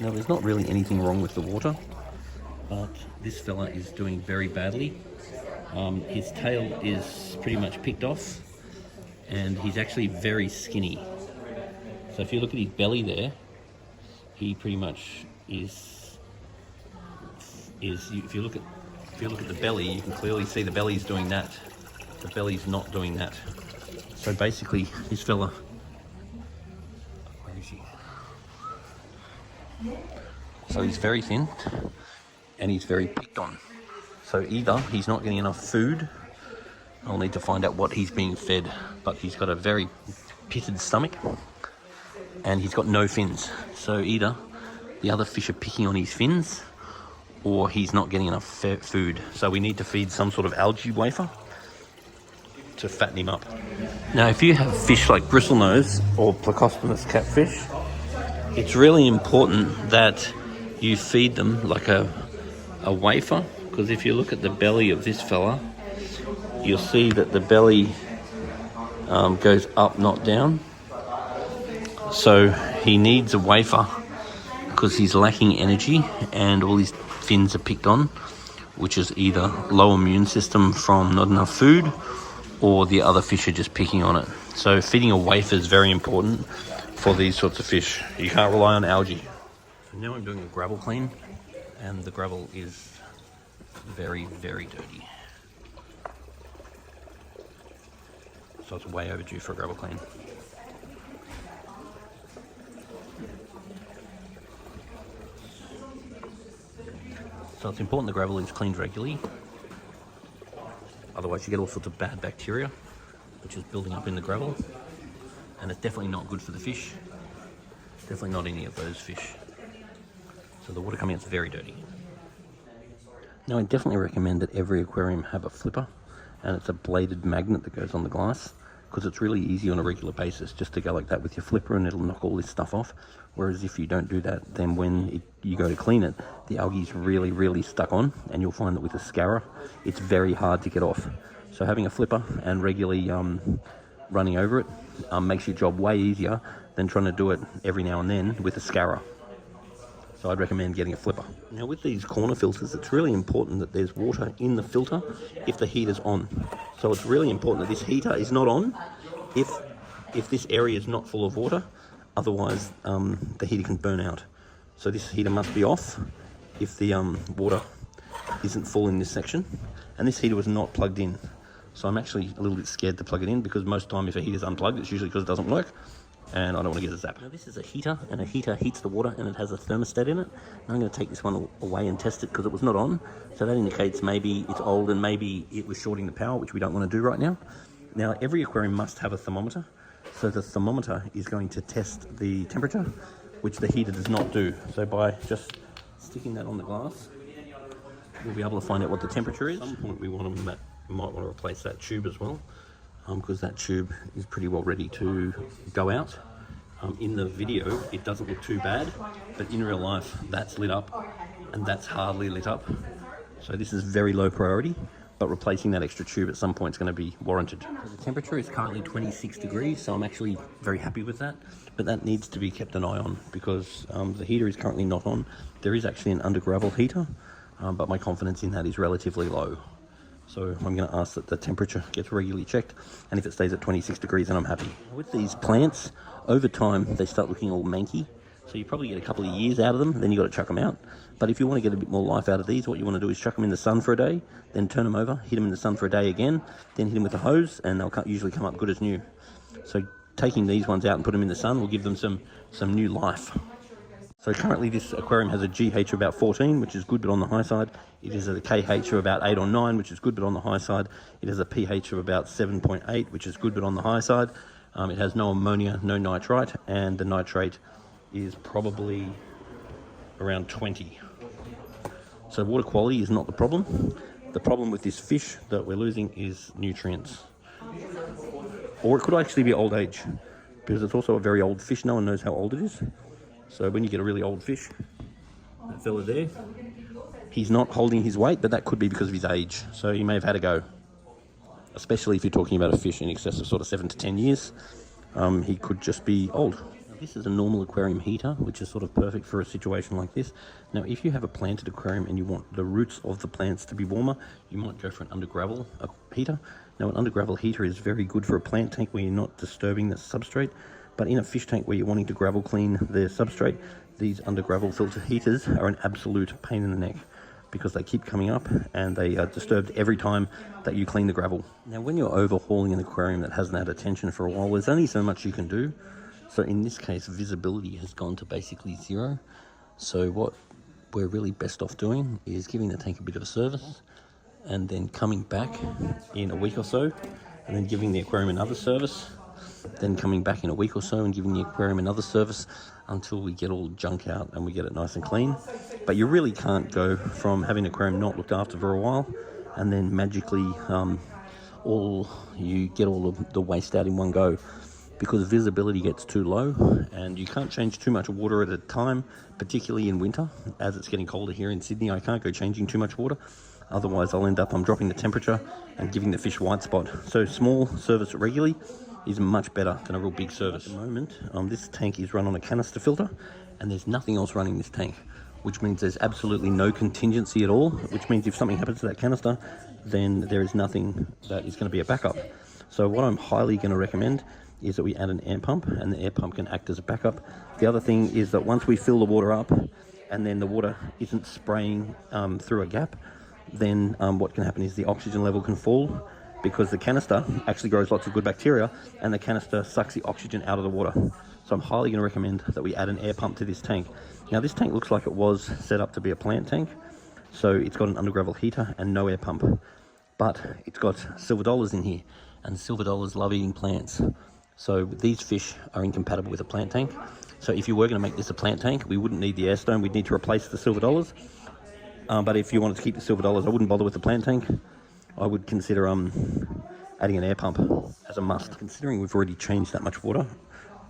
Now, there's not really anything wrong with the water, but this fella is doing very badly. His tail is pretty much picked off, and he's actually very skinny. So if you look at his belly there, he pretty much is. If you look at the belly, you can clearly see the belly's doing that. The belly's not doing that. So basically, this fella. Where is he? So he's very thin, and he's very picked on. So either he's not getting enough food. I'll need to find out what he's being fed, but he's got a very pitted stomach, and he's got no fins. So either the other fish are picking on his fins, or he's not getting enough food. So we need to feed some sort of algae wafer to fatten him up. Now, if you have fish like bristlenose or plecostomus catfish, it's really important that you feed them like a wafer, because if you look at the belly of this fella, you'll see that the belly goes up, not down. So he needs a wafer because he's lacking energy and all his fins are picked on, which is either low immune system from not enough food or the other fish are just picking on it. So feeding a wafer is very important for these sorts of fish. You can't rely on algae. So now I'm doing a gravel clean, and the gravel is very, very dirty. So it's way overdue for a gravel clean. So it's important the gravel is cleaned regularly. Otherwise you get all sorts of bad bacteria, which is building up in the gravel. And it's definitely not good for the fish. Definitely not any of those fish. So the water coming out is very dirty. Now, I definitely recommend that every aquarium have a flipper, and it's a bladed magnet that goes on the glass, because it's really easy on a regular basis just to go like that with your flipper and it'll knock all this stuff off. Whereas if you don't do that, then when you go to clean it, the algae's really, really stuck on, and you'll find that with a scourer, it's very hard to get off. So having a flipper and regularly running over it makes your job way easier than trying to do it every now and then with a scourer. So I'd recommend getting a flipper. Now, with these corner filters, it's really important that there's water in the filter if the heater's on. So it's really important that this heater is not on if this area is not full of water. Otherwise, the heater can burn out. So this heater must be off if the water isn't full in this section. And this heater was not plugged in. So I'm actually a little bit scared to plug it in, because most time if a heater's unplugged, it's usually because it doesn't work, and I don't want to get a zap. Now, this is a heater, and a heater heats the water, and it has a thermostat in it. And I'm going to take this one away and test it, because it was not on. So that indicates maybe it's old and maybe it was shorting the power, which we don't want to do right now. Now, every aquarium must have a thermometer. So the thermometer is going to test the temperature, which the heater does not do. So by just sticking that on the glass, we'll be able to find out what the temperature is. At some point we might want to replace that tube as well, because that tube is pretty well ready to go out. In the video it doesn't look too bad, but in real life that's lit up and that's hardly lit up. So this is very low priority, but replacing that extra tube at some point is going to be warranted. So the temperature is currently 26 degrees, so I'm actually very happy with that, but that needs to be kept an eye on, because the heater is currently not on. There is actually an under gravel heater, but my confidence in that is relatively low. So I'm going to ask that the temperature gets regularly checked, and if it stays at 26 degrees, then I'm happy. With these plants, over time, they start looking all manky. So you probably get a couple of years out of them, then you've got to chuck them out. But if you want to get a bit more life out of these, what you want to do is chuck them in the sun for a day, then turn them over, hit them in the sun for a day again, then hit them with a hose, and they'll usually come up good as new. So taking these ones out and put them in the sun will give them some new life. So currently this aquarium has a GH of about 14, which is good but on the high side. It is a KH of about 8 or 9, which is good but on the high side. It has a pH of about 7.8, which is good but on the high side. It has no ammonia, no nitrite, and the nitrate is probably around 20. So water quality is not the problem. The problem with this fish that we're losing is nutrients. Or it could actually be old age, because it's also a very old fish. No one knows how old it is. So when you get a really old fish, that fella there, he's not holding his weight, but that could be because of his age. So he may have had a go, especially if you're talking about a fish in excess of sort of 7 to 10 years. He could just be old. This is a normal aquarium heater, which is sort of perfect for a situation like this. Now, if you have a planted aquarium and you want the roots of the plants to be warmer, you might go for an under gravel heater. Now, an under gravel heater is very good for a plant tank where you're not disturbing the substrate, but in a fish tank where you're wanting to gravel clean the substrate, these under gravel filter heaters are an absolute pain in the neck, because they keep coming up and they are disturbed every time that you clean the gravel. Now, when you're overhauling an aquarium that hasn't had attention for a while, there's only so much you can do. So in this case, visibility has gone to basically 0. So what we're really best off doing is giving the tank a bit of a service and then coming back in a week or so and then giving the aquarium another service, then coming back in a week or so and giving the aquarium another service until we get all the junk out and we get it nice and clean. But you really can't go from having an aquarium not looked after for a while and then magically you get all of the waste out in one go, because visibility gets too low and you can't change too much water at a time, particularly in winter. As it's getting colder here in Sydney, I can't go changing too much water. Otherwise, I'll end up dropping the temperature and giving the fish white spot. So small service regularly is much better than a real big service. At the moment, this tank is run on a canister filter and there's nothing else running this tank, which means there's absolutely no contingency at all, which means if something happens to that canister, then there is nothing that is going to be a backup. So what I'm highly going to recommend is that we add an air pump, and the air pump can act as a backup. The other thing is that once we fill the water up and then the water isn't spraying through a gap, then what can happen is the oxygen level can fall, because the canister actually grows lots of good bacteria and the canister sucks the oxygen out of the water. So I'm highly going to recommend that we add an air pump to this tank. Now, this tank looks like it was set up to be a plant tank, so it's got an under gravel heater and no air pump, but it's got silver dollars in here, and silver dollars love eating plants. So these fish are incompatible with a plant tank. So if you were going to make this a plant tank, we wouldn't need the air stone, we'd need to replace the silver dollars. But if you wanted to keep the silver dollars, I wouldn't bother with the plant tank. I would consider adding an air pump as a must. Considering we've already changed that much water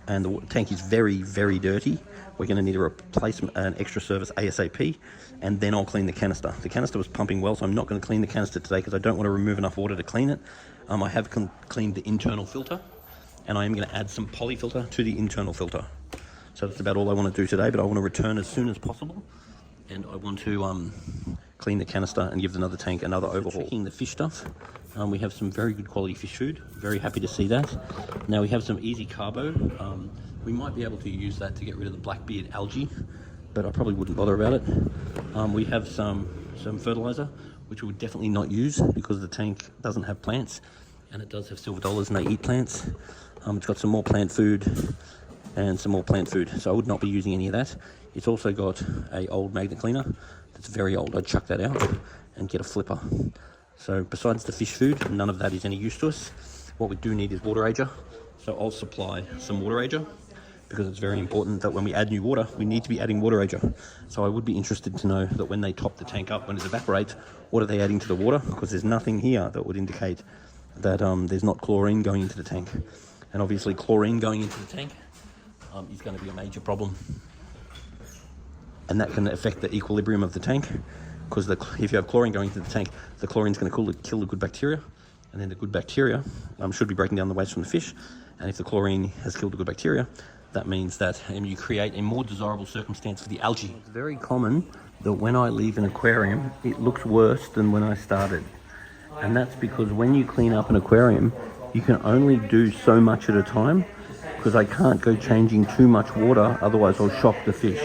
and the tank is very, very dirty, we're going to need a replacement, an extra service ASAP, and then I'll clean the canister. The canister was pumping well, so I'm not going to clean the canister today because I don't want to remove enough water to clean it. I have cleaned the internal filter, and I am going to add some poly filter to the internal filter. So that's about all I want to do today, but I want to return as soon as possible, and I want to clean the canister and give another tank another overhaul. Checking the fish stuff, we have some very good quality fish food. Very happy to see that. Now we have some easy carbo. We might be able to use that to get rid of the blackbeard algae, but I probably wouldn't bother about it. We have some fertilizer, which we would definitely not use because the tank doesn't have plants, and it does have silver dollars and they eat plants. It's got some more plant food and some more plant food, so I would not be using any of that. It's also got a old magnet cleaner that's very old. I'd chuck that out and get a flipper. So besides the fish food, none of that is any use to us. What we do need is water ager, so I'll supply some water ager, because it's very important that when we add new water, we need to be adding water ager. So I would be interested to know that when they top the tank up, when it evaporates, what are they adding to the water? Because there's nothing here that would indicate that there's not chlorine going into the tank. And obviously chlorine going into the tank is going to be a major problem. And that can affect the equilibrium of the tank, because if you have chlorine going into the tank, the chlorine's going to kill the good bacteria, and then the good bacteria should be breaking down the waste from the fish. And if the chlorine has killed the good bacteria, that means that you create a more desirable circumstance for the algae. It's very common that when I leave an aquarium, it looks worse than when I started. And that's because when you clean up an aquarium, you can only do so much at a time, because I can't go changing too much water, otherwise I'll shock the fish.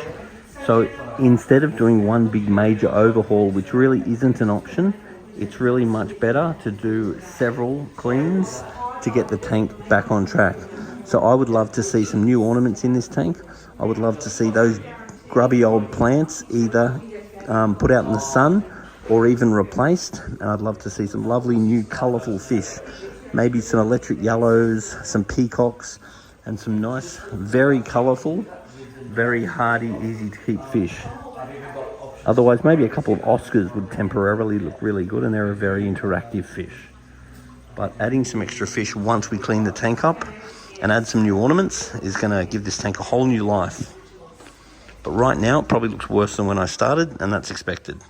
So instead of doing one big major overhaul, which really isn't an option, it's really much better to do several cleans to get the tank back on track. So I would love to see some new ornaments in this tank. I would love to see those grubby old plants either put out in the sun or even replaced. And I'd love to see some lovely new colourful fish. Maybe some electric yellows, some peacocks, and some nice, very colourful, very hardy, easy to keep fish. Otherwise, maybe a couple of Oscars would temporarily look really good, and they're a very interactive fish. But adding some extra fish once we clean the tank up and add some new ornaments is going to give this tank a whole new life. But right now, it probably looks worse than when I started, and that's expected.